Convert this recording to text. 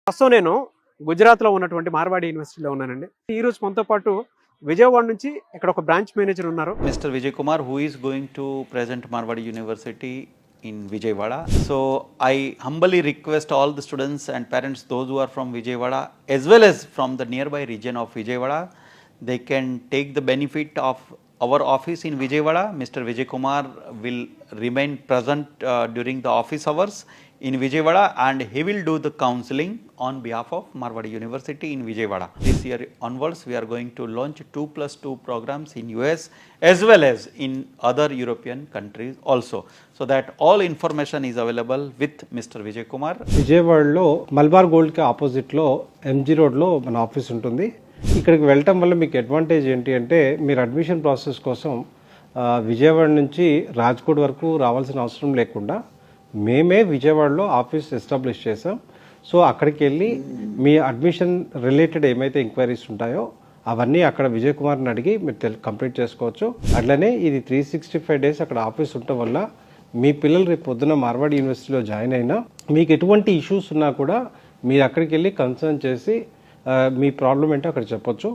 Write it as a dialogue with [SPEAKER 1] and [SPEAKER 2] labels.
[SPEAKER 1] ప్రస్తుతం నేను గుజరాత్లో ఉన్నటువంటి మార్వాడి యూనివర్సిటీలో ఉన్నానండి. ఈరోజు మనతో పాటు విజయవాడ నుంచి ఇక్కడ ఒక బ్రాంచ్ మేనేజర్ ఉన్నారు.
[SPEAKER 2] Mr. Vijay Kumar, who is going to present Marwadi University in Vijayawada. So I humbly request all the students and parents, those who are from Vijayawada as well as from the nearby region of Vijayawada, they can take the benefit of our office in Vijayawada. Mr. Vijay Kumar will remain present during the office hours in Vijayawada, and he will do the counseling on behalf of Marwadi University in Vijayawada. This year onwards, we are going to launch 2+2 programs in US as well as in other European countries also, so that all information is available with Mr. Vijay Kumar.
[SPEAKER 3] విజయవాడలో మల్బార్ గోల్డ్కి ఆపోజిట్లో MG రోడ్లో మన office ఉంటుంది. ఇక్కడికి వెళ్ళటం వల్ల మీకు advantage ఏంటి అంటే, మీరు అడ్మిషన్ ప్రాసెస్ కోసం విజయవాడ నుంచి రాజ్కోట్ వరకు రావాల్సిన అవసరం లేకుండా మేమే విజయవాడలో ఆఫీస్ ఎస్టాబ్లిష్ చేసాం. సో అక్కడికి వెళ్ళి మీ అడ్మిషన్ రిలేటెడ్ ఏమైతే ఎంక్వైరీస్ ఉంటాయో అవన్నీ అక్కడ విజయ్ కుమార్ని అడిగి మీరు కంప్లీట్ చేసుకోవచ్చు. అట్లనే ఇది 365 డేస్ అక్కడ ఆఫీస్ ఉండటం వల్ల మీ పిల్లలు రేపు పొద్దున మార్వాడి యూనివర్సిటీలో జాయిన్ అయినా మీకు ఎటువంటి ఇష్యూస్ ఉన్నా కూడా మీరు అక్కడికి వెళ్ళి కన్సర్న్ చేసి మీ ప్రాబ్లం ఏంటో అక్కడ చెప్పొచ్చు.